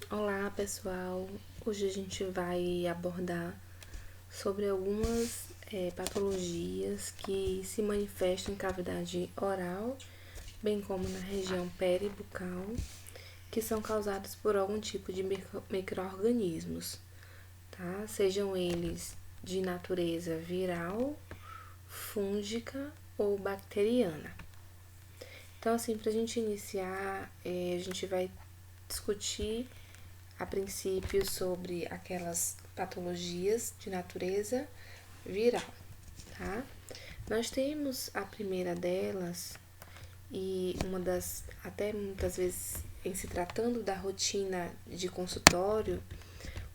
Olá pessoal, hoje a gente vai abordar sobre algumas patologias que se manifestam em cavidade oral, bem como na região peribucal, que são causadas por algum tipo de micro-organismos, tá? Sejam eles de natureza viral, fúngica ou bacteriana. Então, assim, para a gente iniciar, a gente vai discutir a princípio sobre aquelas patologias de natureza viral, tá? Nós temos a primeira delas e uma das, até muitas vezes em se tratando da rotina de consultório,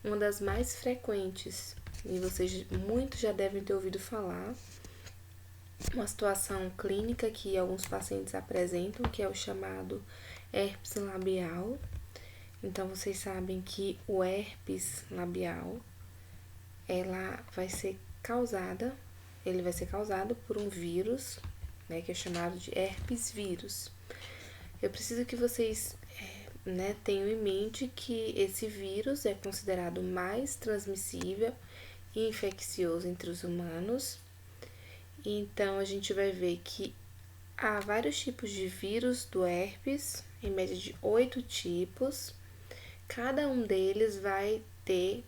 uma das mais frequentes, e vocês muitos já devem ter ouvido falar, uma situação clínica que alguns pacientes apresentam, que é o chamado herpes labial. Então, vocês sabem que o herpes labial, ele vai ser causado por um vírus, né, que é chamado de herpes vírus. Eu preciso que vocês, tenham em mente que esse vírus é considerado mais transmissível e infeccioso entre os humanos. Então, a gente vai ver que há vários tipos de vírus do herpes, em média de 8 tipos. Cada um deles vai ter,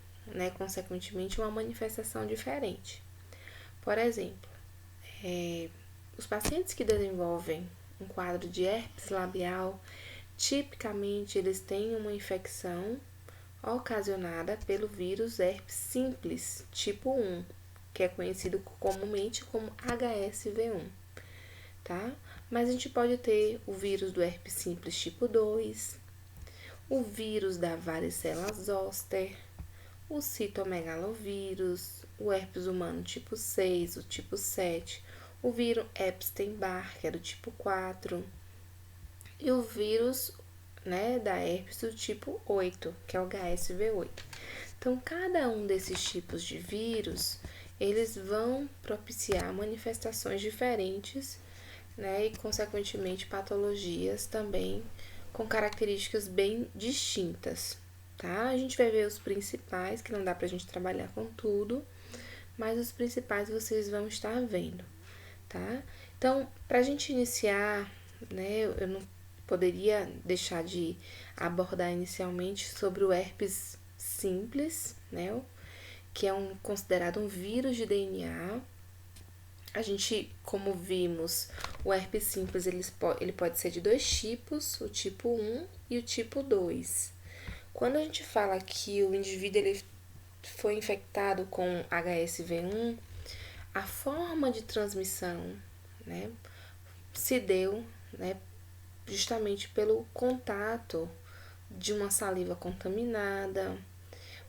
consequentemente, uma manifestação diferente. Por exemplo, os pacientes que desenvolvem um quadro de herpes labial, tipicamente eles têm uma infecção ocasionada pelo vírus herpes simples, tipo 1, que é conhecido comumente como HSV1, tá? Mas a gente pode ter o vírus do herpes simples tipo 2, o vírus da varicela zoster, o citomegalovírus, o herpes humano tipo 6, o tipo 7, o vírus Epstein-Barr, que é do tipo 4, e o vírus, da herpes do tipo 8, que é o HSV8. Então, cada um desses tipos de vírus, eles vão propiciar manifestações diferentes, e consequentemente patologias também com características bem distintas, tá? A gente vai ver os principais, que não dá pra gente trabalhar com tudo, mas os principais vocês vão estar vendo, tá? Então, pra gente iniciar, eu não poderia deixar de abordar inicialmente sobre o herpes simples, que é considerado um vírus de DNA. A gente, como vimos, o herpes simples ele pode ser de dois tipos, o tipo 1 e o tipo 2. Quando a gente fala que o indivíduo ele foi infectado com HSV1, a forma de transmissão, se deu, justamente pelo contato de uma saliva contaminada,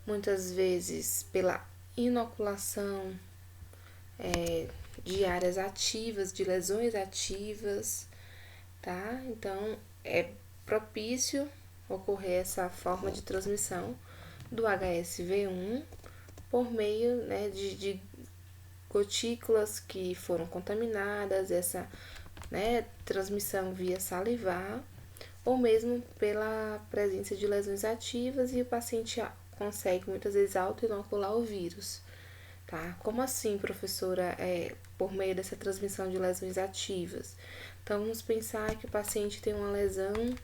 muitas vezes pela inoculação de áreas ativas, de lesões ativas, tá? Então, é propício ocorrer essa forma de transmissão do HSV1 por meio, de gotículas que foram contaminadas, essa, transmissão via salivar, ou mesmo pela presença de lesões ativas e o paciente consegue muitas vezes auto-inocular o vírus. Tá? Como assim, professora, por meio dessa transmissão de lesões ativas? Então, vamos pensar que o paciente tem uma lesão,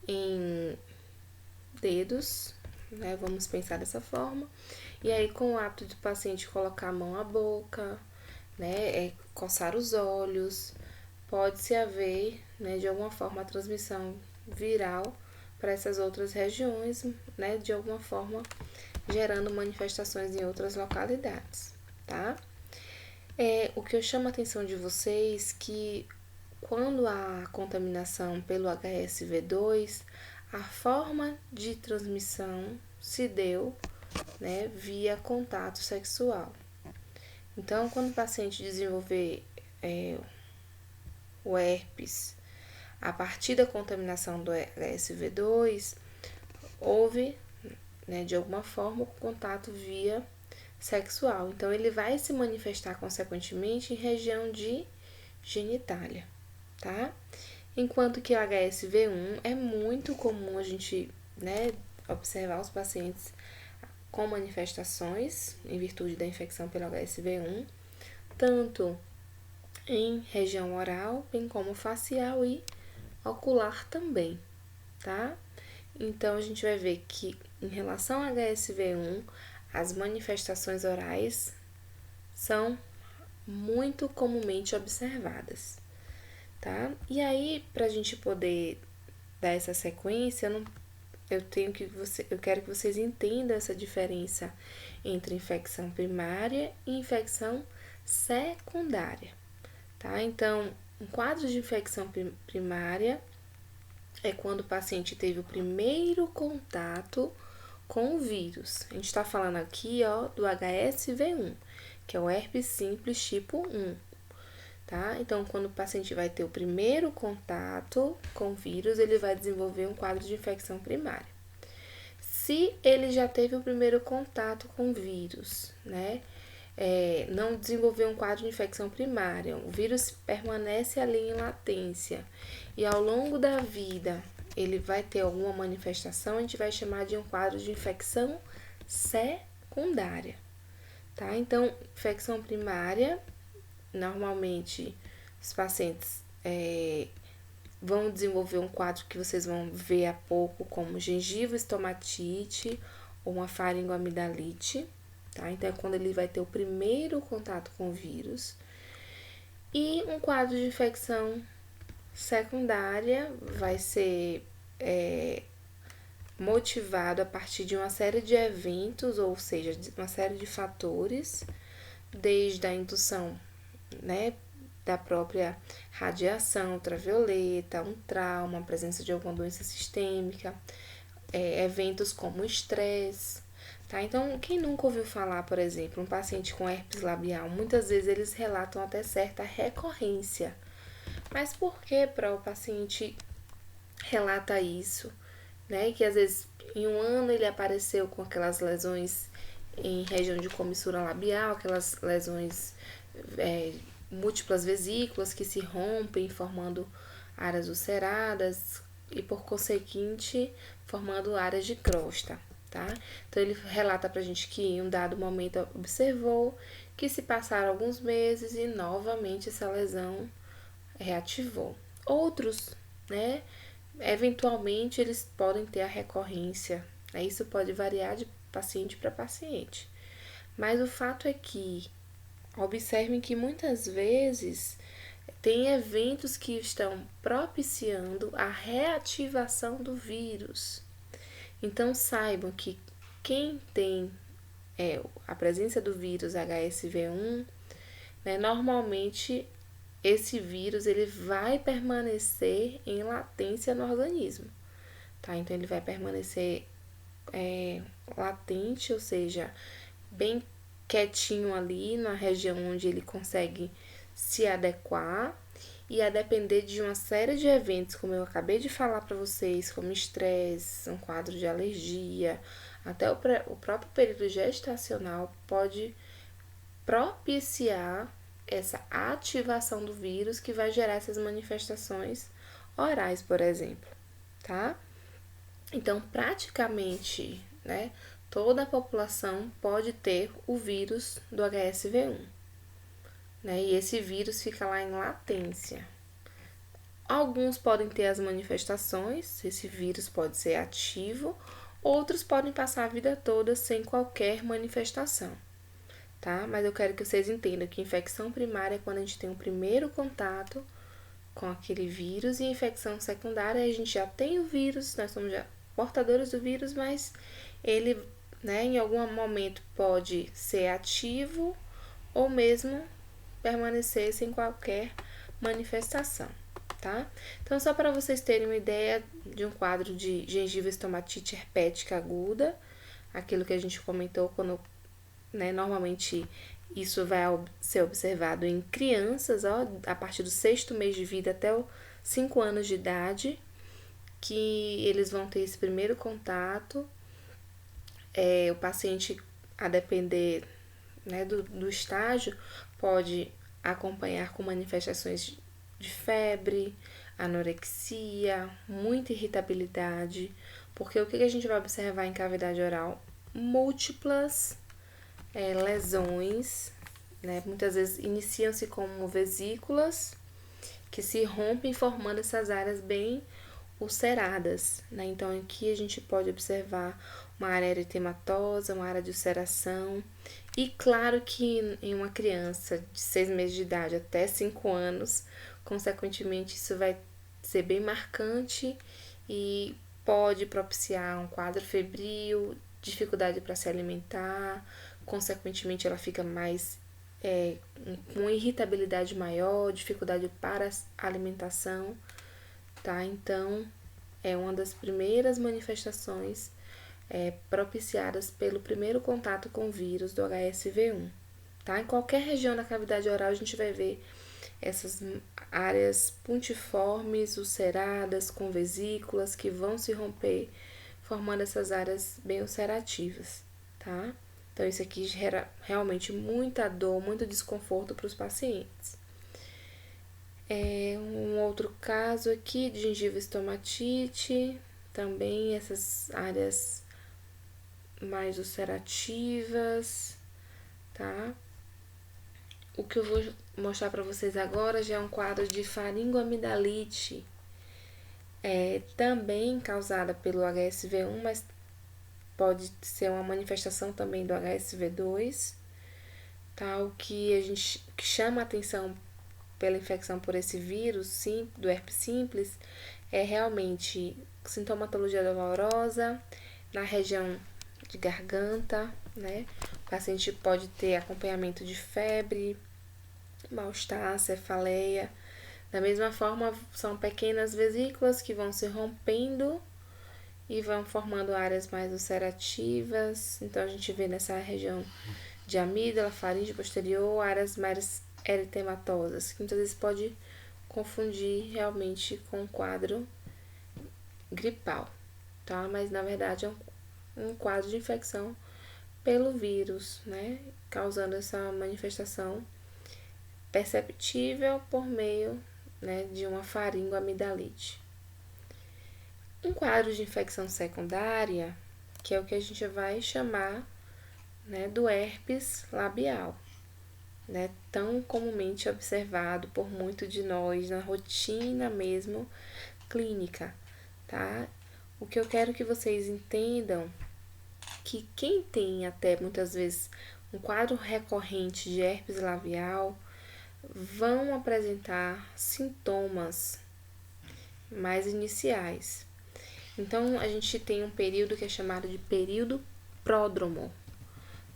em dedos, vamos pensar dessa forma. E aí, com o hábito do paciente colocar a mão à boca, coçar os olhos, pode-se haver, de alguma forma, a transmissão viral para essas outras regiões, de alguma forma gerando manifestações em outras localidades, tá? O que eu chamo a atenção de vocês que quando há contaminação pelo HSV2, a forma de transmissão se deu, via contato sexual. Então, quando o paciente desenvolver o herpes a partir da contaminação do HSV2, houve, de alguma forma, o contato via sexual. Então, ele vai se manifestar, consequentemente, em região de genitália, tá? Enquanto que o HSV1 é muito comum a gente, né, observar os pacientes com manifestações em virtude da infecção pelo HSV1, tanto em região oral, bem como facial e ocular também, tá? Então, a gente vai ver que em relação ao HSV1, as manifestações orais são muito comumente observadas, tá? E aí, pra gente poder dar essa sequência, eu quero que vocês entendam essa diferença entre infecção primária e infecção secundária, tá? Então, um quadro de infecção primária é quando o paciente teve o primeiro contato com o vírus. A gente está falando aqui, ó, do HSV1, que é o herpes simples tipo 1, tá? Então, quando o paciente vai ter o primeiro contato com o vírus, ele vai desenvolver um quadro de infecção primária. Se ele já teve o primeiro contato com o vírus, né? Não desenvolveu um quadro de infecção primária, o vírus permanece ali em latência e ao longo da vida ele vai ter alguma manifestação, a gente vai chamar de um quadro de infecção secundária, tá? Então, infecção primária, normalmente os pacientes vão desenvolver um quadro que vocês vão ver há pouco, como gengiva estomatite ou uma faringoamidalite, tá? Então, é quando ele vai ter o primeiro contato com o vírus. E um quadro de infecção secundária vai ser motivado a partir de uma série de eventos, ou seja, de uma série de fatores, desde a indução, né, da própria radiação ultravioleta, um trauma, a presença de alguma doença sistêmica, eventos como estresse, tá? Então, quem nunca ouviu falar, por exemplo, um paciente com herpes labial, muitas vezes eles relatam até certa recorrência. Mas por que para o paciente relata isso, né? Que às vezes em um ano ele apareceu com aquelas lesões em região de comissura labial, aquelas lesões múltiplas vesículas que se rompem, formando áreas ulceradas e, por conseguinte, formando áreas de crosta, tá? Então, ele relata pra gente que em um dado momento observou que se passaram alguns meses e novamente essa lesão reativou. Outros, né, eventualmente eles podem ter a recorrência, né? Isso pode variar de paciente para paciente. Mas o fato é que observem que muitas vezes tem eventos que estão propiciando a reativação do vírus. Então saibam que quem tem a presença do vírus HSV1, né, normalmente esse vírus ele vai permanecer em latência no organismo, tá? Então ele vai permanecer latente, ou seja, bem quietinho ali na região onde ele consegue se adequar, e a depender de uma série de eventos, como eu acabei de falar para vocês, como estresse, um quadro de alergia, até o próprio período gestacional pode propiciar essa ativação do vírus que vai gerar essas manifestações orais, por exemplo, tá? Então, praticamente, né, toda a população pode ter o vírus do HSV1, né? E esse vírus fica lá em latência. Alguns podem ter as manifestações, esse vírus pode ser ativo, outros podem passar a vida toda sem qualquer manifestação, tá? Mas eu quero que vocês entendam que infecção primária é quando a gente tem o primeiro contato com aquele vírus, e infecção secundária a gente já tem o vírus, nós somos já portadores do vírus, mas ele, né, em algum momento pode ser ativo ou mesmo permanecer sem qualquer manifestação, tá? Então, só para vocês terem uma ideia de um quadro de gengiva estomatite herpética aguda, aquilo que a gente comentou quando, né, normalmente isso vai ser observado em crianças, ó, a partir do 6º mês de vida até os 5 anos de idade, que eles vão ter esse primeiro contato. O paciente, a depender, né, do estágio, pode acompanhar com manifestações de febre, anorexia, muita irritabilidade, porque o que a gente vai observar em cavidade oral? Múltiplas lesões, né? Muitas vezes iniciam-se como vesículas que se rompem formando essas áreas bem ulceradas, né? Então aqui a gente pode observar uma área eritematosa, uma área de ulceração. E claro que em uma criança de 6 meses de idade até 5 anos, consequentemente isso vai ser bem marcante e pode propiciar um quadro febril, dificuldade para se alimentar, consequentemente ela fica mais com irritabilidade maior, dificuldade para a alimentação, tá? Então, é uma das primeiras manifestações propiciadas pelo primeiro contato com o vírus do HSV1, tá? Em qualquer região da cavidade oral a gente vai ver essas áreas puntiformes, ulceradas, com vesículas que vão se romper, formando essas áreas bem ulcerativas, tá? Então, isso aqui gera realmente muita dor, muito desconforto para os pacientes. Um outro caso aqui de gengiva estomatite, também essas áreas mais ulcerativas, tá? O que eu vou mostrar para vocês agora já é um quadro de faringoamidalite, também causada pelo HSV1, mas pode ser uma manifestação também do HSV2, tá? O que a gente que chama a atenção pela infecção por esse vírus, sim, do herpes simples, é realmente sintomatologia dolorosa na região de garganta, né? O paciente pode ter acompanhamento de febre, mal-estar, cefaleia. Da mesma forma, são pequenas vesículas que vão se rompendo e vão formando áreas mais ulcerativas. Então, a gente vê nessa região de amígdala, faringe posterior, áreas mais eritematosas, que muitas vezes pode confundir realmente com um quadro gripal, tá? Mas, na verdade, é um quadro de infecção pelo vírus, né? Causando essa manifestação perceptível por meio, né, de uma faringoamidalite. Um quadro de infecção secundária, que é o que a gente vai chamar, né, do herpes labial, né, tão comumente observado por muitos de nós na rotina mesmo clínica, tá? O que eu quero que vocês entendam que quem tem até muitas vezes um quadro recorrente de herpes labial vão apresentar sintomas mais iniciais. Então, a gente tem um período que é chamado de período pródromo,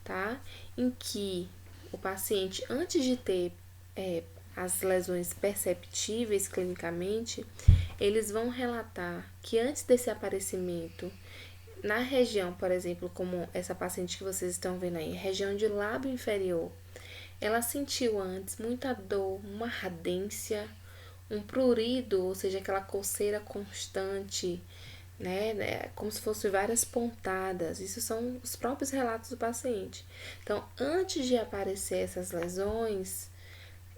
tá? Em que o paciente, antes de ter as lesões perceptíveis clinicamente, eles vão relatar que antes desse aparecimento, na região, por exemplo, como essa paciente que vocês estão vendo aí, região de lábio inferior, ela sentiu antes muita dor, uma ardência, um prurido, ou seja, aquela coceira constante, né? Como se fossem várias pontadas. Isso são os próprios relatos do paciente. Então, antes de aparecer essas lesões,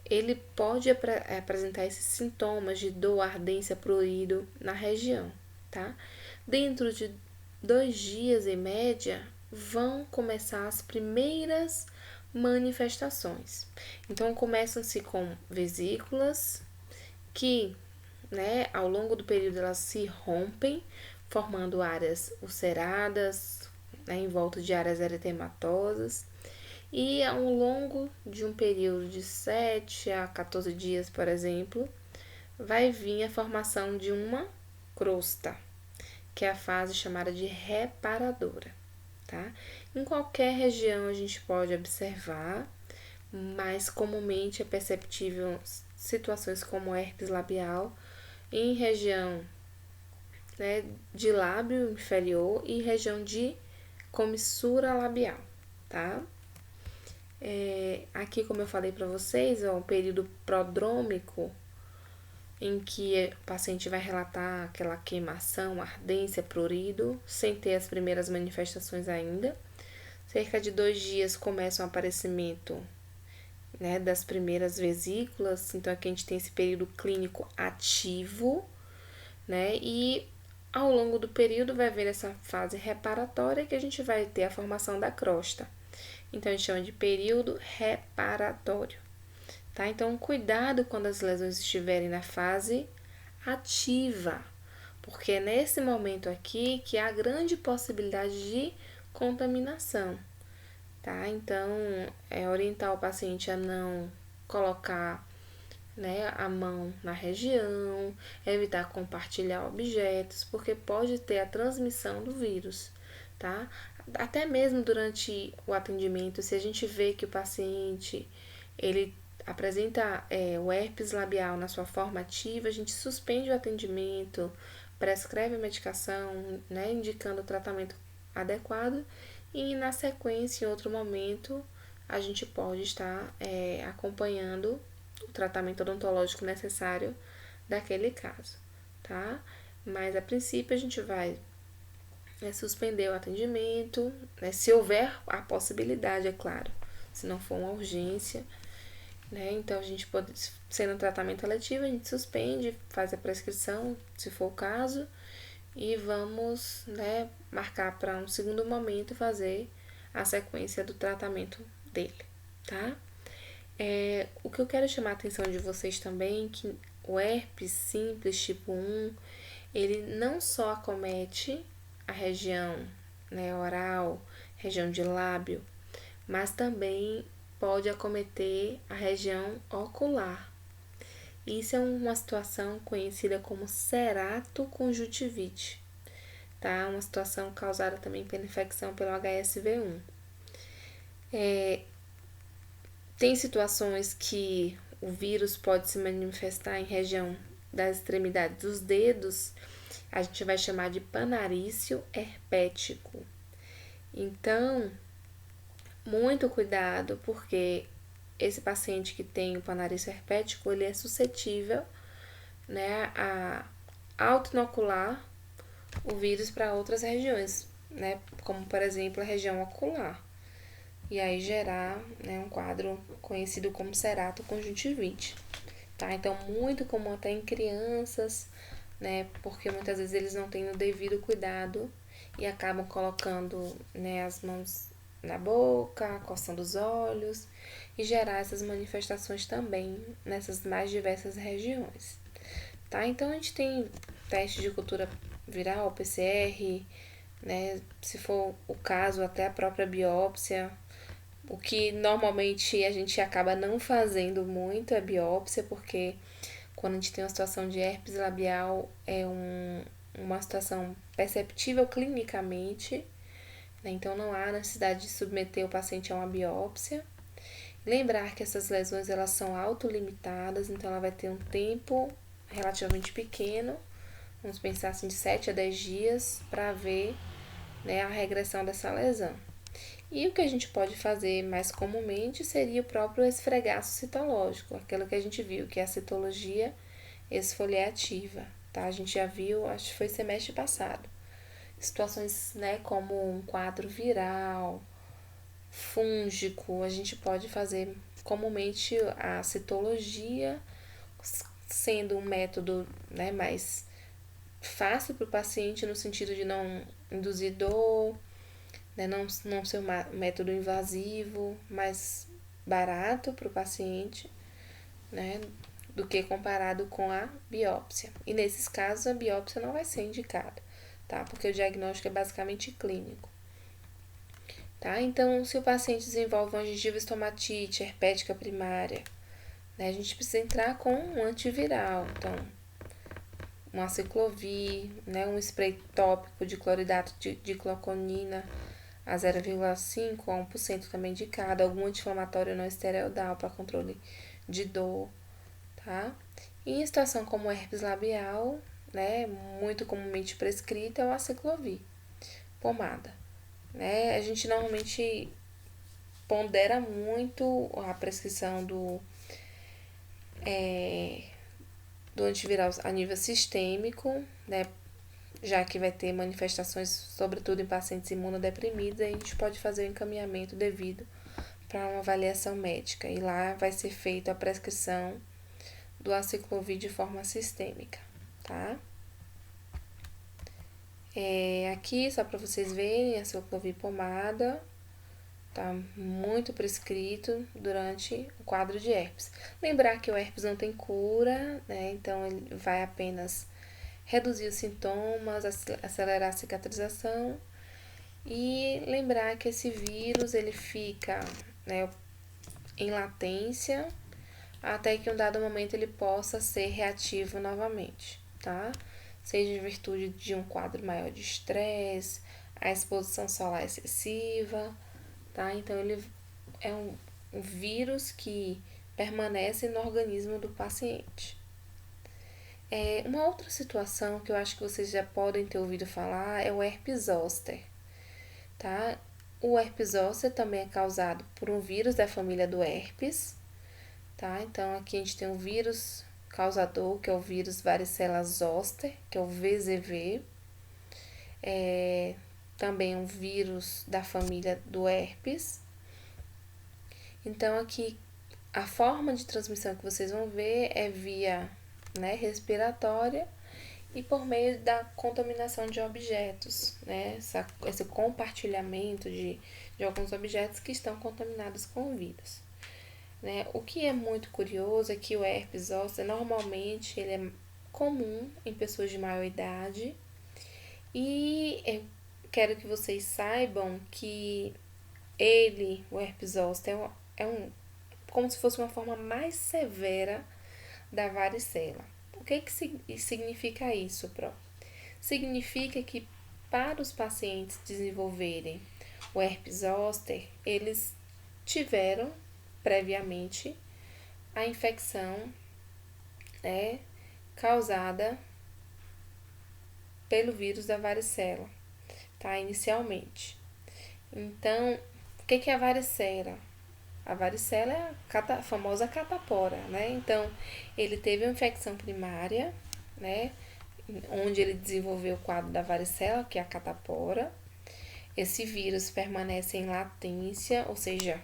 ele pode apresentar esses sintomas de dor, ardência, prurido na região, tá? Dentro de 2 dias, em média, vão começar as primeiras manifestações. Então, começam-se com vesículas que, né, ao longo do período elas se rompem, formando áreas ulceradas, né, em volta de áreas eritematosas. E ao longo de um período de 7 a 14 dias, por exemplo, vai vir a formação de uma crosta, que é a fase chamada de reparadora, tá? Em qualquer região a gente pode observar, mas comumente é perceptível situações como herpes labial em região, né, de lábio inferior e região de comissura labial, tá? Aqui, como eu falei para vocês, é um período prodrômico em que o paciente vai relatar aquela queimação, ardência, prurido, sem ter as primeiras manifestações ainda. Cerca de 2 dias começa o aparecimento né, das primeiras vesículas. Então, aqui a gente tem esse período clínico ativo, né, e ao longo do período vai haver essa fase reparatória que a gente vai ter a formação da crosta. Então, a gente chama de período reparatório, tá? Então, cuidado quando as lesões estiverem na fase ativa, porque é nesse momento aqui que há grande possibilidade de contaminação, tá? Então, orientar o paciente a não colocar, né, a mão na região, evitar compartilhar objetos, porque pode ter a transmissão do vírus, tá? Até mesmo durante o atendimento, se a gente vê que o paciente, ele apresenta o herpes labial na sua forma ativa, a gente suspende o atendimento, prescreve a medicação, né, indicando o tratamento adequado e na sequência, em outro momento, a gente pode estar acompanhando o tratamento odontológico necessário daquele caso, tá? Mas a princípio a gente vai suspender o atendimento, né, se houver a possibilidade, é claro, se não for uma urgência, né? Então a gente pode, sendo um tratamento eletivo, a gente suspende, faz a prescrição, se for o caso, e vamos, né, marcar para um segundo momento e fazer a sequência do tratamento dele, tá? O que eu quero chamar a atenção de vocês também é que o herpes simples tipo 1, ele não só acomete a região, né, oral, região de lábio, mas também pode acometer a região ocular. Isso é uma situação conhecida como ceratoconjuntivite, tá? Uma situação causada também pela infecção pelo HSV1. Tem situações que o vírus pode se manifestar em região das extremidades dos dedos, a gente vai chamar de panarício herpético. Então, muito cuidado, porque esse paciente que tem o panarício herpético, ele é suscetível, né, a autoinocular o vírus para outras regiões, né, como por exemplo a região ocular. E aí gerar, né, um quadro conhecido como ceratoconjuntivite, tá? Então, muito comum até em crianças, né, porque muitas vezes eles não têm o devido cuidado e acabam colocando, né, as mãos na boca, coçando os olhos e gerar essas manifestações também nessas mais diversas regiões, tá? Então, a gente tem teste de cultura viral, PCR, né, se for o caso, até a própria biópsia. O que normalmente a gente acaba não fazendo muito é biópsia, porque quando a gente tem uma situação de herpes labial é uma situação perceptível clinicamente, né? Então não há necessidade de submeter o paciente a uma biópsia. Lembrar que essas lesões elas são autolimitadas, então ela vai ter um tempo relativamente pequeno, vamos pensar assim de 7 a 10 dias para ver, né, a regressão dessa lesão. E o que a gente pode fazer mais comumente seria o próprio esfregaço citológico, aquilo que a gente viu, que é a citologia esfoliativa, tá? A gente já viu, acho que foi semestre passado. Situações, né, como um quadro viral, fúngico, a gente pode fazer comumente a citologia, sendo um método, né, mais fácil para o paciente no sentido de não induzir dor, né, não ser um método invasivo, mais barato para o paciente, né, do que comparado com a biópsia. E nesses casos a biópsia não vai ser indicada, tá? Porque o diagnóstico é basicamente clínico, tá? Então, se o paciente desenvolve uma gengiva estomatite herpética primária, né, a gente precisa entrar com um antiviral, então um aciclovir, né, um spray tópico de cloridato de cloconina a 0,5 a 1% também indicado, algum anti-inflamatório não esteroidal para controle de dor, tá? E em situação como herpes labial, né, muito comumente prescrita é o aciclovir, pomada, né? A gente normalmente pondera muito a prescrição do antiviral a nível sistêmico, né? Já que vai ter manifestações, sobretudo em pacientes imunodeprimidos, aí a gente pode fazer o encaminhamento devido para uma avaliação médica e lá vai ser feita a prescrição do aciclovir de forma sistêmica, tá? Aqui, só para vocês verem, a aciclovir pomada tá muito prescrito durante o quadro de herpes. Lembrar que o herpes não tem cura, né? Então ele vai apenas reduzir os sintomas, acelerar a cicatrização e lembrar que esse vírus ele fica, né, em latência até que em um dado momento ele possa ser reativo novamente, tá? Seja em virtude de um quadro maior de estresse, a exposição solar excessiva, tá? Então ele é um vírus que permanece no organismo do paciente. Uma outra situação que eu acho que vocês já podem ter ouvido falar é o herpes zoster, tá? O herpes zoster também é causado por um vírus da família do herpes, tá? Então aqui a gente tem um vírus causador, que é o vírus varicela zoster, que é o VZV. Também um vírus da família do herpes. Então aqui a forma de transmissão que vocês vão ver é via, né, respiratória e por meio da contaminação de objetos, né? Esse compartilhamento de alguns objetos que estão contaminados com o vírus. Né? O que é muito curioso é que o herpes zoster normalmente ele é comum em pessoas de maior idade e eu quero que vocês saibam que o herpes zoster, como se fosse uma forma mais severa da varicela. O que significa isso, Pro? Significa que para os pacientes desenvolverem o herpes zoster, eles tiveram previamente a infecção causada pelo vírus da varicela, tá? Inicialmente. Então, o que é a varicela? A varicela é a famosa catapora, né? Então, ele teve uma infecção primária, né? Onde ele desenvolveu o quadro da varicela, que é a catapora. Esse vírus permanece em latência, ou seja,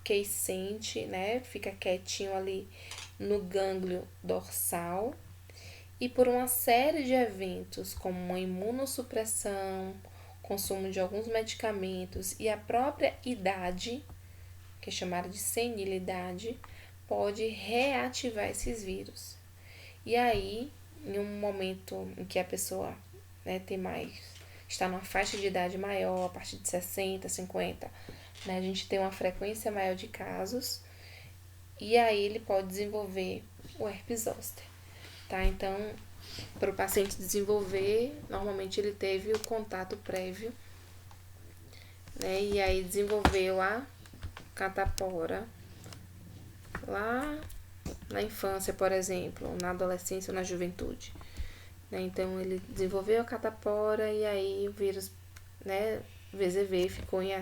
quiescente, né? Fica quietinho ali no gânglio dorsal. E por uma série de eventos, como uma imunossupressão, consumo de alguns medicamentos e a própria idade, que é chamada de senilidade, pode reativar esses vírus. E aí, em um momento em que a pessoa, né, está numa faixa de idade maior, a partir de 60, 50, né, a gente tem uma frequência maior de casos, e aí ele pode desenvolver o herpes zoster, tá? Então, para o paciente desenvolver, normalmente ele teve o contato prévio, né, e aí desenvolveu a catapora lá na infância, por exemplo, na adolescência ou na juventude. Né? Então, ele desenvolveu a catapora e aí o vírus, né, VZV, ficou em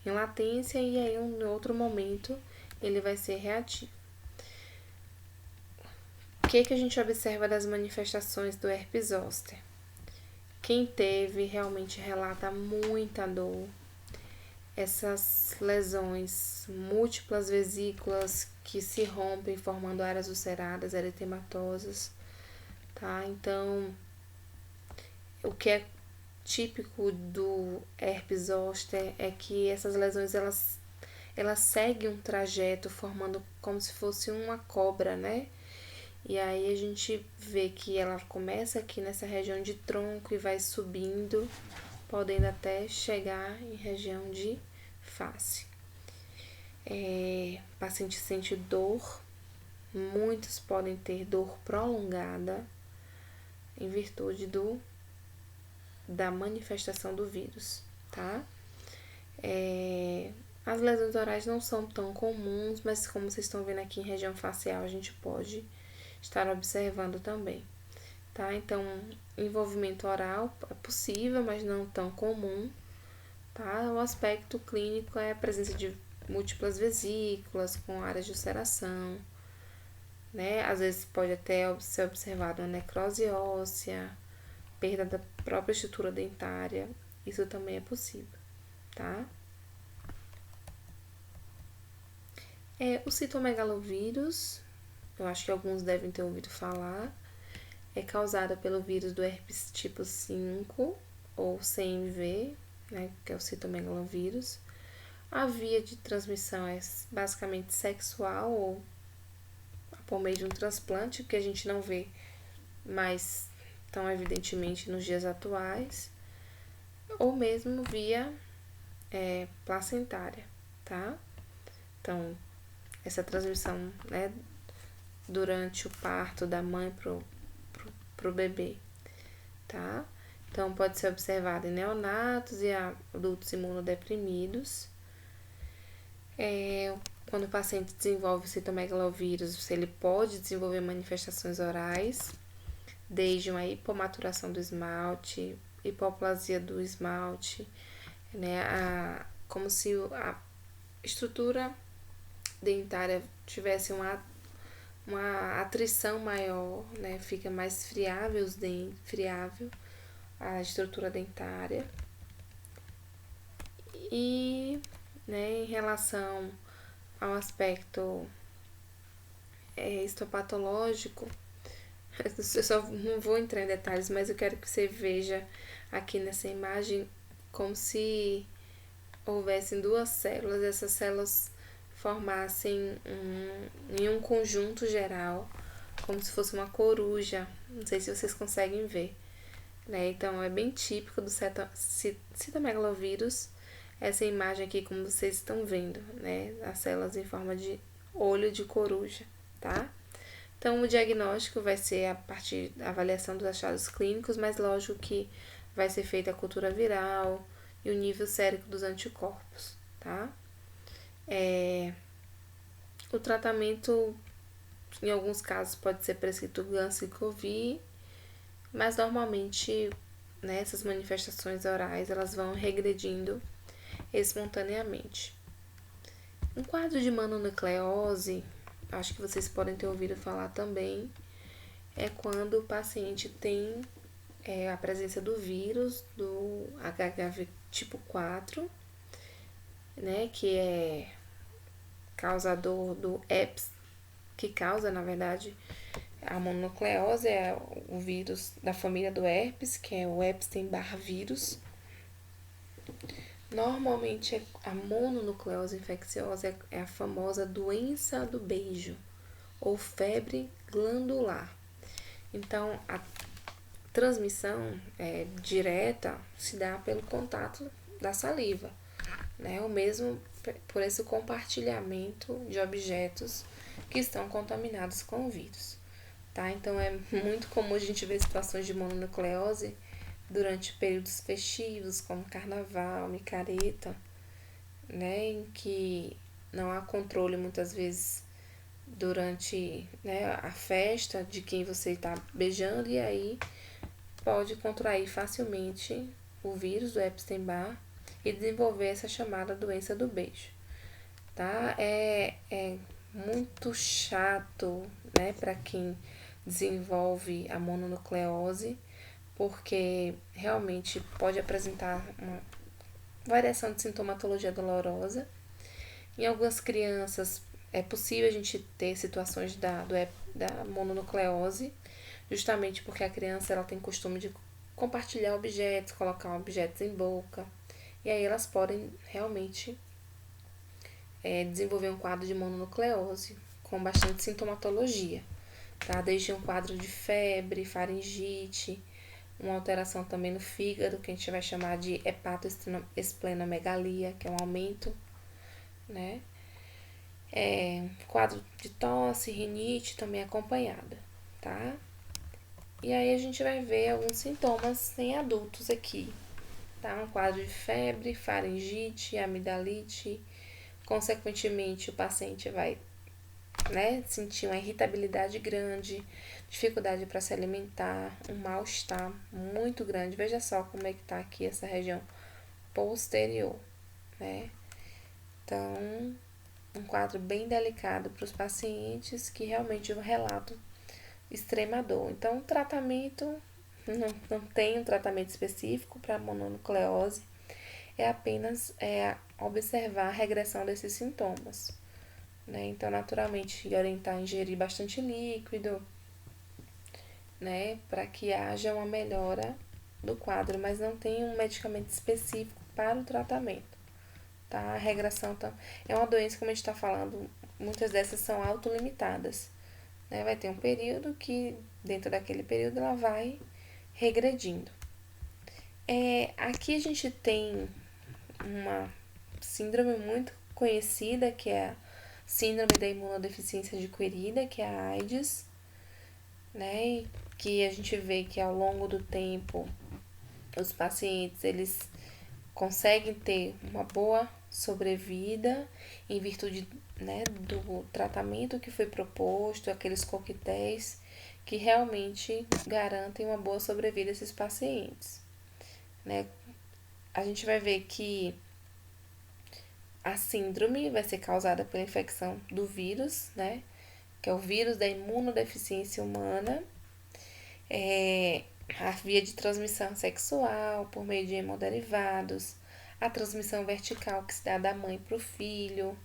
latência e aí em outro momento ele vai ser reativo. O que a gente observa das manifestações do herpes zoster? Quem teve realmente relata muita dor, essas lesões, múltiplas vesículas que se rompem formando áreas ulceradas, eritematosas, tá? Então, o que é típico do herpes zoster é que essas lesões elas seguem um trajeto formando como se fosse uma cobra, né? E aí a gente vê que ela começa aqui nessa região de tronco e vai subindo, podendo até chegar em região de face. O paciente sente dor, muitos podem ter dor prolongada em virtude da manifestação do vírus, tá? As lesões orais não são tão comuns, mas como vocês estão vendo aqui em região facial, a gente pode estar observando também, tá? Então, envolvimento oral é possível, mas não tão comum, tá? O aspecto clínico é a presença de múltiplas vesículas com áreas de ulceração, né? Às vezes pode até ser observado uma necrose óssea, perda da própria estrutura dentária, isso também é possível, tá? O citomegalovírus, eu acho que alguns devem ter ouvido falar, é causada pelo vírus do herpes tipo 5 ou CMV, né, que é o citomegalovírus. A via de transmissão é basicamente sexual ou por meio de um transplante, que a gente não vê mais tão evidentemente nos dias atuais, ou mesmo via placentária, tá? Então, essa transmissão, né, durante o parto da mãe pro bebê, tá? Então, pode ser observado em neonatos e adultos imunodeprimidos. Quando o paciente desenvolve o citomegalovírus, ele pode desenvolver manifestações orais, desde uma hipomaturação do esmalte, hipoplasia do esmalte, né? Como se a estrutura dentária tivesse uma atrição maior, né? Fica mais friável os dentes, friável a estrutura dentária. E, né, em relação ao aspecto histopatológico, eu só não vou entrar em detalhes, mas eu quero que você veja aqui nessa imagem como se houvessem duas células, essas células formassem em um conjunto geral, como se fosse uma coruja. Não sei se vocês conseguem ver, né? Então, é bem típico do citomegalovírus essa imagem aqui, como vocês estão vendo, né? As células em forma de olho de coruja, tá? Então, o diagnóstico vai ser a partir da avaliação dos achados clínicos, mas lógico que vai ser feita a cultura viral e o nível sérico dos anticorpos, tá? O tratamento, em alguns casos, pode ser prescrito Ganciclovir, mas normalmente, né, essas manifestações orais, elas vão regredindo espontaneamente. Um quadro de mononucleose, acho que vocês podem ter ouvido falar também, é quando o paciente tem a presença do vírus do HHV tipo 4, né, que é causador do herpes, que causa, na verdade, a mononucleose, é o vírus da família do herpes, que é o Epstein-Barr vírus. Normalmente, a mononucleose infecciosa é a famosa doença do beijo, ou febre glandular. Então, a transmissão direta se dá pelo contato da saliva, né? Ou mesmo por esse compartilhamento de objetos que estão contaminados com o vírus, tá? Então, é muito comum a gente ver situações de mononucleose durante períodos festivos, como carnaval, micareta, né? Em que não há controle muitas vezes durante, né, a festa de quem você está beijando, e aí pode contrair facilmente o vírus do Epstein-Barr e desenvolver essa chamada doença do beijo, tá? É muito chato, né, para quem desenvolve a mononucleose, porque realmente pode apresentar uma variação de sintomatologia dolorosa. Em algumas crianças é possível a gente ter situações da mononucleose, justamente porque a criança ela tem costume de compartilhar objetos, colocar objetos em boca, e aí elas podem realmente desenvolver um quadro de mononucleose com bastante sintomatologia, tá? Desde um quadro de febre, faringite, uma alteração também no fígado, que a gente vai chamar de hepatoesplenomegalia, que é um aumento, né? Quadro de tosse, rinite também acompanhada, tá? E aí a gente vai ver alguns sintomas em adultos aqui, tá? Um quadro de febre, faringite, amidalite. Consequentemente, o paciente vai, né, sentir uma irritabilidade grande, dificuldade para se alimentar, um mal-estar muito grande. Veja só como é que tá aqui essa região posterior, né? Então, um quadro bem delicado para os pacientes que realmente relatam extrema dor. Então, o tratamento não tem um tratamento específico para mononucleose, é apenas observar a regressão desses sintomas, né? Então, naturalmente, orientar a ingerir bastante líquido, né? Para que haja uma melhora do quadro, mas não tem um medicamento específico para o tratamento, tá? A regressão é uma doença, como a gente está falando, muitas dessas são autolimitadas, né? Vai ter um período que, dentro daquele período, ela vai regredindo. Aqui a gente tem uma síndrome muito conhecida, que é a síndrome da imunodeficiência adquirida, que é a AIDS, né? E que a gente vê que ao longo do tempo os pacientes eles conseguem ter uma boa sobrevida em virtude, né, do tratamento que foi proposto, aqueles coquetéis que realmente garantem uma boa sobrevida a esses pacientes, né? A gente vai ver que a síndrome vai ser causada pela infecção do vírus, né? Que é o vírus da imunodeficiência humana. A via de transmissão sexual, por meio de hemoderivados, a transmissão vertical que se dá da mãe para o filho,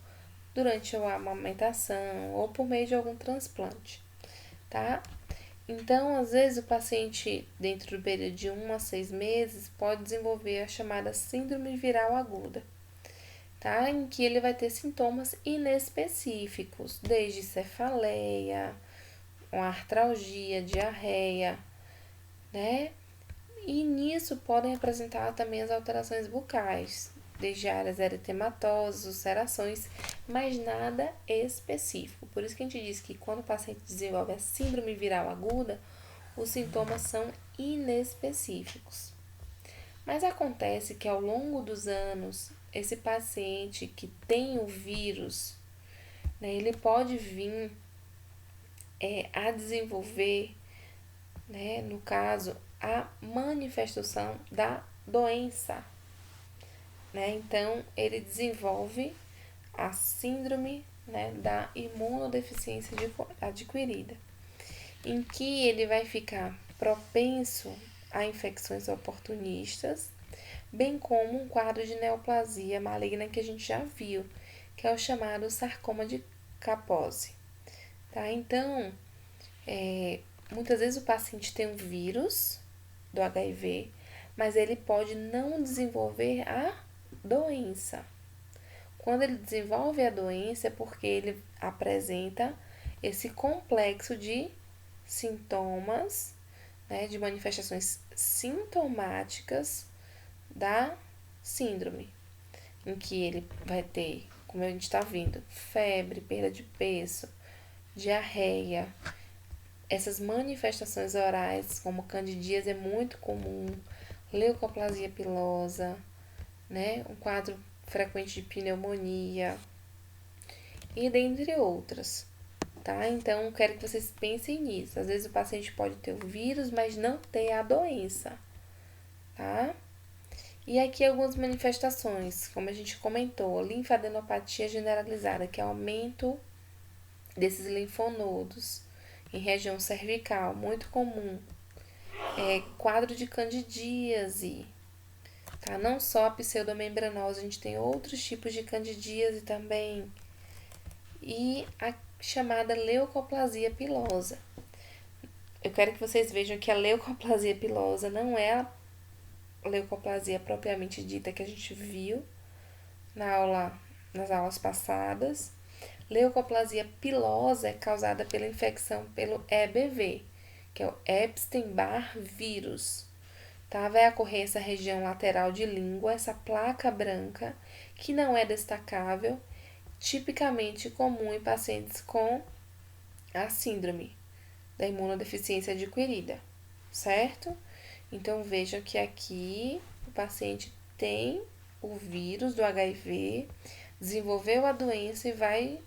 durante a amamentação ou por meio de algum transplante, tá? Então, às vezes, o paciente, dentro do período de 1 a 6 meses, pode desenvolver a chamada síndrome viral aguda, tá? Em que ele vai ter sintomas inespecíficos, desde cefaleia, uma artralgia, diarreia, né? E nisso podem apresentar também as alterações bucais, desde áreas eritematosas, ulcerações, mas nada específico. Por isso que a gente diz que quando o paciente desenvolve a síndrome viral aguda, os sintomas são inespecíficos. Mas acontece que ao longo dos anos, esse paciente que tem o vírus, né, ele pode vir a desenvolver, né, no caso, a manifestação da doença, né? Então, ele desenvolve a síndrome, né, da imunodeficiência adquirida, em que ele vai ficar propenso a infecções oportunistas, bem como um quadro de neoplasia maligna que a gente já viu, que é o chamado sarcoma de Kaposi, tá? Então, muitas vezes o paciente tem um vírus do HIV, mas ele pode não desenvolver a doença. Quando ele desenvolve a doença é porque ele apresenta esse complexo de sintomas, né, de manifestações sintomáticas da síndrome, em que ele vai ter, como a gente está vendo, febre, perda de peso, diarreia, essas manifestações orais, como candidíase é muito comum, leucoplasia pilosa, né? Um quadro frequente de pneumonia e dentre outras, tá? Então, quero que vocês pensem nisso. Às vezes o paciente pode ter o vírus, mas não ter a doença, tá? E aqui algumas manifestações, como a gente comentou, linfadenopatia generalizada, que é aumento desses linfonodos em região cervical, muito comum. Quadro de candidíase, tá? Não só a pseudomembranose, a gente tem outros tipos de candidíase também. E a chamada leucoplasia pilosa. Eu quero que vocês vejam que a leucoplasia pilosa não é a leucoplasia propriamente dita que a gente viu nas aulas passadas. Leucoplasia pilosa é causada pela infecção pelo EBV, que é o Epstein-Barr vírus. Tá? Vai ocorrer essa região lateral de língua, essa placa branca, que não é destacável, tipicamente comum em pacientes com a síndrome da imunodeficiência adquirida, certo? Então vejam que aqui o paciente tem o vírus do HIV, desenvolveu a doença e vai,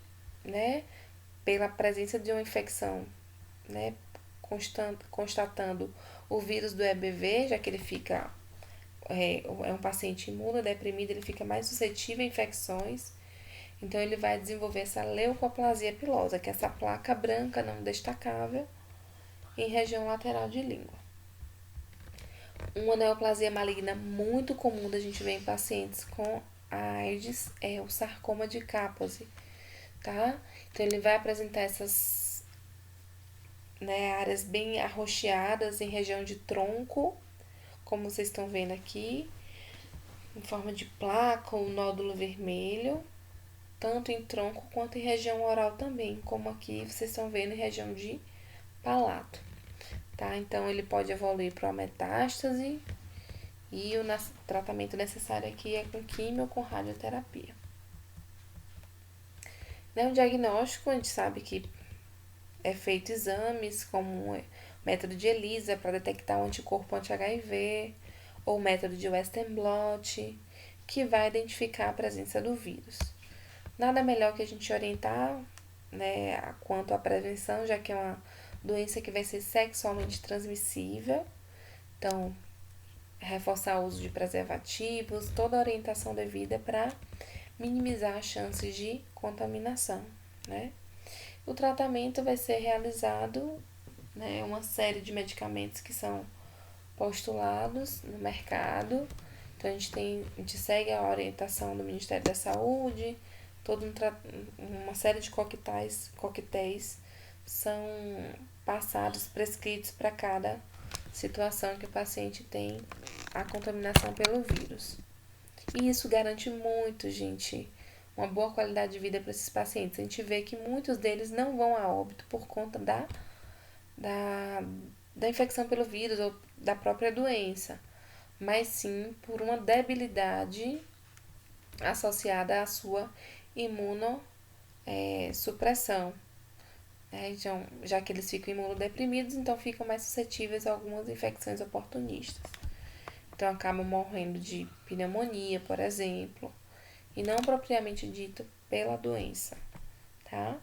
né, pela presença de uma infecção, né, constatando o vírus do EBV, já que ele fica é um paciente imunodeprimido, ele fica mais suscetível a infecções. Então, ele vai desenvolver essa leucoplasia pilosa, que é essa placa branca não destacável em região lateral de língua. Uma neoplasia maligna muito comum da gente ver em pacientes com AIDS é o sarcoma de Kaposi, tá? Então, ele vai apresentar essas, né, áreas bem arroxeadas em região de tronco, como vocês estão vendo aqui, em forma de placa ou nódulo vermelho, tanto em tronco quanto em região oral também, como aqui vocês estão vendo em região de palato, tá? Então, ele pode evoluir para a metástase e o tratamento necessário aqui é com quimio ou com radioterapia. No diagnóstico, a gente sabe que é feito exames como o método de ELISA para detectar o anticorpo anti-HIV ou o método de Western blot, que vai identificar a presença do vírus. Nada melhor que a gente orientar, né, quanto à prevenção, já que é uma doença que vai ser sexualmente transmissível. Então, reforçar o uso de preservativos, toda a orientação devida para minimizar as chances de contaminação, né? O tratamento vai ser realizado, né, uma série de medicamentos que são postulados no mercado. Então, a gente segue a orientação do Ministério da Saúde, uma série de coquetéis são passados, prescritos para cada situação que o paciente tem a contaminação pelo vírus. E isso garante muito, gente, uma boa qualidade de vida para esses pacientes. A gente vê que muitos deles não vão a óbito por conta da, da infecção pelo vírus ou da própria doença, mas sim por uma debilidade associada à sua imunossupressão. Então, já que eles ficam imunodeprimidos, então ficam mais suscetíveis a algumas infecções oportunistas. Então, acabam morrendo de pneumonia, por exemplo, e não propriamente dito pela doença, tá?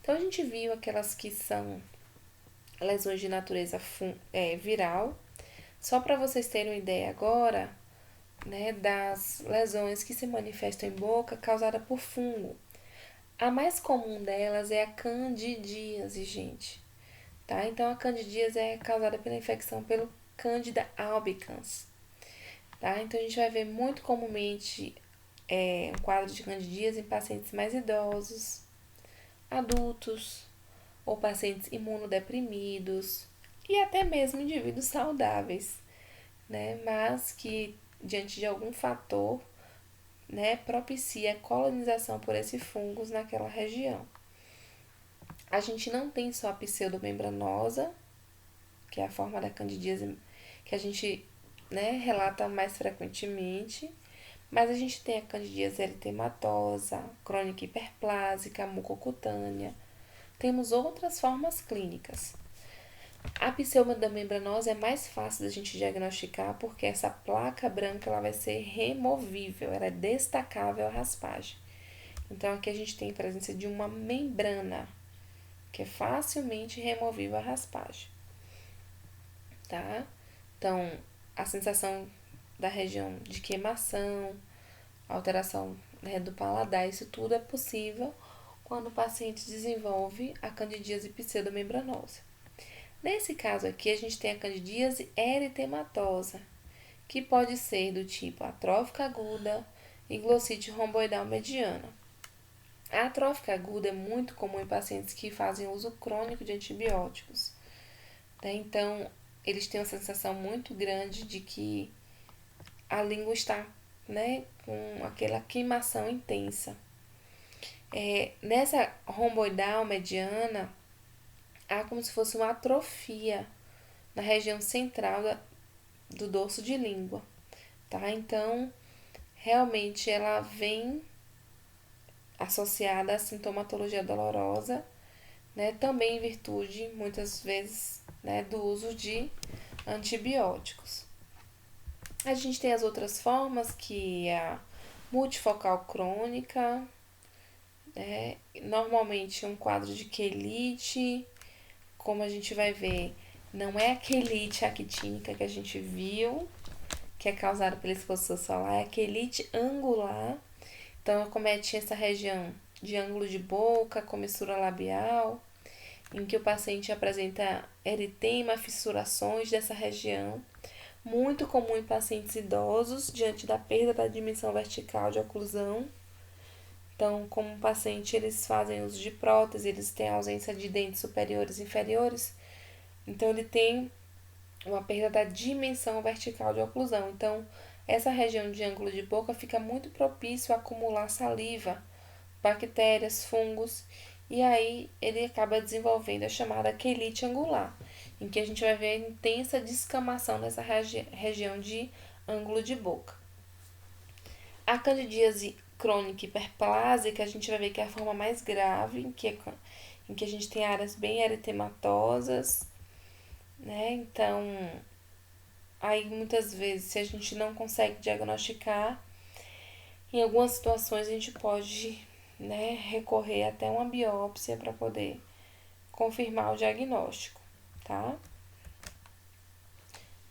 Então, a gente viu aquelas que são lesões de natureza viral. Só para vocês terem uma ideia agora, né, das lesões que se manifestam em boca causada por fungo. A mais comum delas é a candidíase, gente, tá? Então, a candidíase é causada pela infecção pelo Candida albicans, tá? Então, a gente vai ver muito comumente um quadro de candidíase em pacientes mais idosos, adultos ou pacientes imunodeprimidos e até mesmo indivíduos saudáveis, né? Mas que, diante de algum fator, né, propicia a colonização por esse fungos naquela região. A gente não tem só a pseudomembranosa, que é a forma da candidíase que a gente, né, relata mais frequentemente, mas a gente tem a candidíase eritematosa, crônica hiperplásica, mucocutânea. Temos outras formas clínicas. A pseudomembranosa é mais fácil da gente diagnosticar porque essa placa branca ela vai ser removível, ela é destacável à raspagem. Então, aqui a gente tem a presença de uma membrana que é facilmente removível à raspagem, tá? Então, a sensação da região de queimação, alteração, né, do paladar, isso tudo é possível quando o paciente desenvolve a candidíase pseudomembranosa. Nesse caso aqui, a gente tem a candidíase eritematosa, que pode ser do tipo atrófica aguda e glossite romboidal mediana. A atrófica aguda é muito comum em pacientes que fazem uso crônico de antibióticos, né? Então, eles têm uma sensação muito grande de que a língua está, né, com aquela queimação intensa. Nessa romboidal mediana, há como se fosse uma atrofia na região central do dorso de língua, tá? Então, realmente ela vem associada à sintomatologia dolorosa, né? Também em virtude, muitas vezes, né, do uso de antibióticos. A gente tem as outras formas, que é a multifocal crônica, né? Normalmente um quadro de quelite, como a gente vai ver, não é a quelite actínica que a gente viu, que é causada pela exposição solar, é a quelite angular. Então, acomete essa região de ângulo de boca, comissura labial, em que o paciente apresenta eritema, fissurações dessa região, muito comum em pacientes idosos, diante da perda da dimensão vertical de oclusão, Então, como o paciente, eles fazem uso de prótese, eles têm ausência de dentes superiores e inferiores, então ele tem uma perda da dimensão vertical de oclusão. Então, essa região de ângulo de boca fica muito propício a acumular saliva, bactérias, fungos, e aí ele acaba desenvolvendo a chamada quelite angular, em que a gente vai ver a intensa descamação nessa região de ângulo de boca. A candidíase crônica hiperplásica, a gente vai ver que é a forma mais grave, em que a gente tem áreas bem eritematosas, né? Então, aí muitas vezes, se a gente não consegue diagnosticar, em algumas situações a gente pode, né, recorrer até uma biópsia para poder confirmar o diagnóstico, tá?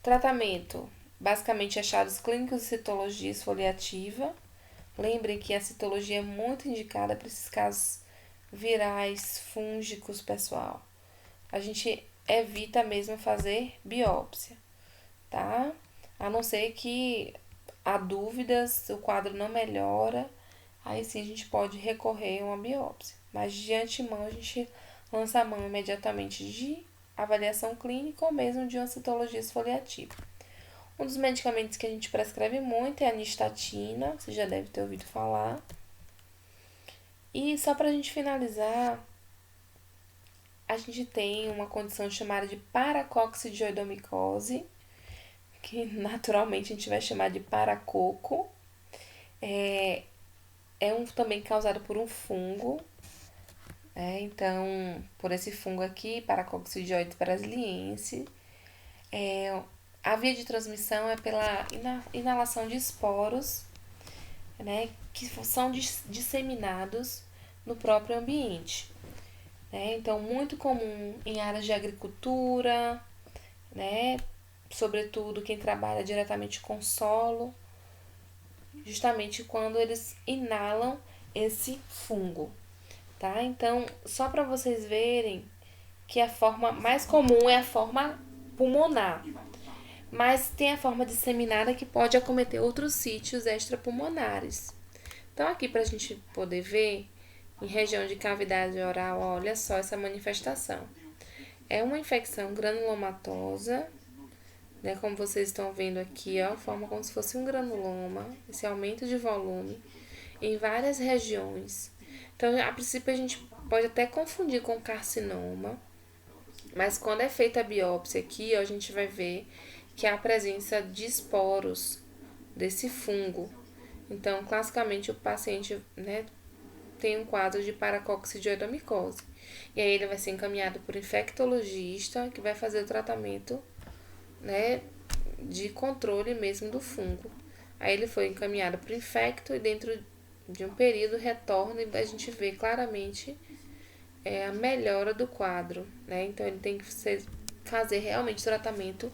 Tratamento, basicamente achados clínicos e citologia esfoliativa. Lembrem que a citologia é muito indicada para esses casos virais, fúngicos, pessoal. A gente evita mesmo fazer biópsia, tá? A não ser que há dúvidas, o quadro não melhora, aí sim a gente pode recorrer a uma biópsia. Mas de antemão a gente lança a mão imediatamente de avaliação clínica ou mesmo de uma citologia esfoliativa. Um dos medicamentos que a gente prescreve muito é a nistatina, você já deve ter ouvido falar. E só pra gente finalizar, a gente tem uma condição chamada de paracoccidioidomicose, que naturalmente a gente vai chamar de paracoco. É também causado por um fungo, então, por esse fungo aqui, Paracoccidioides brasiliense. A via de transmissão é pela inalação de esporos, né, que são disseminados no próprio ambiente. Então, muito comum em áreas de agricultura, né, sobretudo quem trabalha diretamente com solo, justamente quando eles inalam esse fungo, tá? Então, só para vocês verem que a forma mais comum é a forma pulmonar, mas tem a forma disseminada que pode acometer outros sítios extrapulmonares. Então, aqui para a gente poder ver, em região de cavidade oral, olha só essa manifestação. É uma infecção granulomatosa, né? Como vocês estão vendo aqui, ó, forma como se fosse um granuloma, esse aumento de volume em várias regiões. Então, a princípio, a gente pode até confundir com carcinoma, mas quando é feita a biópsia aqui, ó, a gente vai ver que há a presença de esporos desse fungo. Então, classicamente, o paciente, né, tem um quadro de paracoccidioidomicose. E aí ele vai ser encaminhado por infectologista, que vai fazer o tratamento, né, de controle mesmo do fungo. Aí ele foi encaminhado para o infecto e dentro de um período retorna e a gente vê claramente a melhora do quadro, né? Então ele tem que fazer realmente tratamento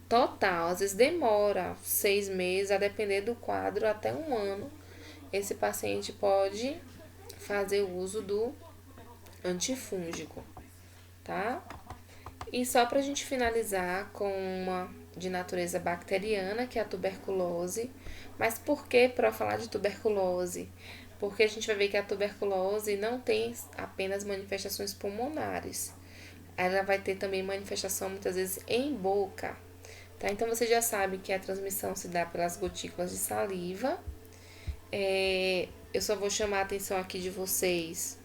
total. Às vezes demora 6 meses, a depender do quadro, até um ano. Esse paciente pode fazer o uso do antifúngico, tá? E só pra gente finalizar com uma de natureza bacteriana, que é a tuberculose. Mas por que para falar de tuberculose? Porque a gente vai ver que a tuberculose não tem apenas manifestações pulmonares. Ela vai ter também manifestação muitas vezes em boca, tá? Então você já sabe que a transmissão se dá pelas gotículas de saliva. Eu só vou chamar a atenção aqui de vocês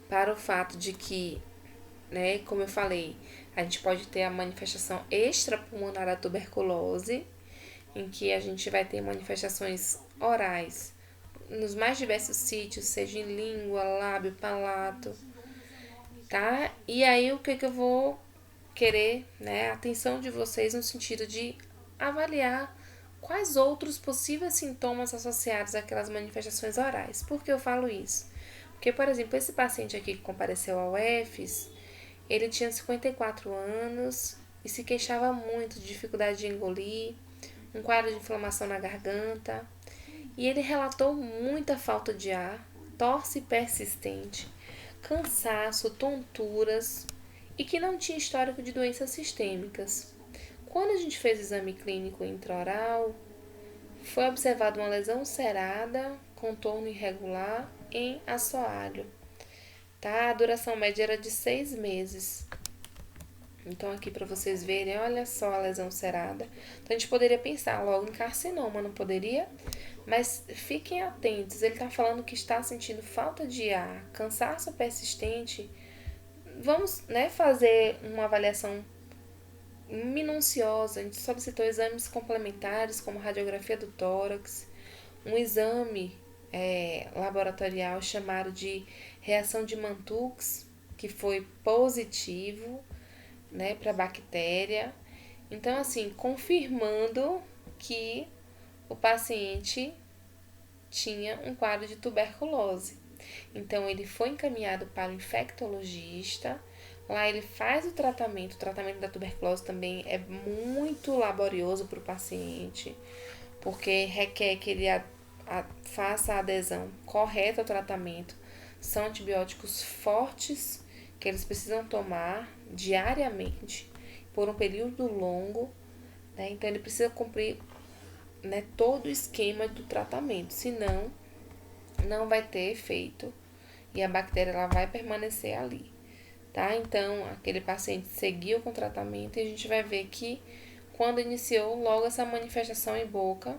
para o fato de que, né, como eu falei, a gente pode ter a manifestação extrapulmonar da tuberculose, em que a gente vai ter manifestações orais nos mais diversos sítios, seja em língua, lábio, palato, tá? E aí o que eu vou querer, né, a atenção de vocês no sentido de avaliar quais outros possíveis sintomas associados àquelas manifestações orais. Por que eu falo isso? Porque, por exemplo, esse paciente aqui que compareceu ao UFES, ele tinha 54 anos e se queixava muito de dificuldade de engolir, um quadro de inflamação na garganta, e ele relatou muita falta de ar, tosse persistente, cansaço, tonturas e que não tinha histórico de doenças sistêmicas. Quando a gente fez o exame clínico intraoral, foi observada uma lesão ulcerada contorno irregular em assoalho, tá? A duração média era de 6 meses. Então, aqui para vocês verem, olha só a lesão cerada. Então, a gente poderia pensar logo em carcinoma, não poderia? Mas fiquem atentos, ele está falando que está sentindo falta de ar, cansaço persistente. Vamos, né, fazer uma avaliação minuciosa. A gente solicitou exames complementares, como radiografia do tórax, um exame laboratorial chamado de reação de Mantoux, que foi positivo, né, para bactéria. Então, assim, confirmando que o paciente tinha um quadro de tuberculose. Então, ele foi encaminhado para o infectologista. Lá ele faz o tratamento. O tratamento da tuberculose também é muito laborioso para o paciente, porque requer que ele faça a adesão correta ao tratamento. São antibióticos fortes que eles precisam tomar diariamente por um período longo, né? Então ele precisa cumprir, né, todo o esquema do tratamento, senão não vai ter efeito e a bactéria ela vai permanecer ali, tá? Então aquele paciente seguiu com o tratamento e a gente vai ver que quando iniciou, logo essa manifestação em boca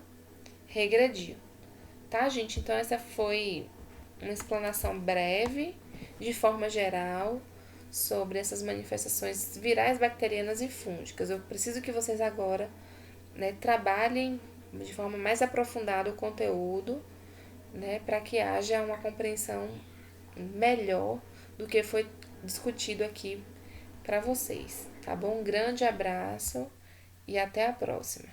regrediu, tá, gente? Então essa foi uma explanação breve, de forma geral, sobre essas manifestações virais, bacterianas e fúngicas. Eu preciso que vocês agora, né, trabalhem de forma mais aprofundada o conteúdo, né, para que haja uma compreensão melhor do que foi discutido aqui para vocês, tá bom? Um grande abraço e até a próxima.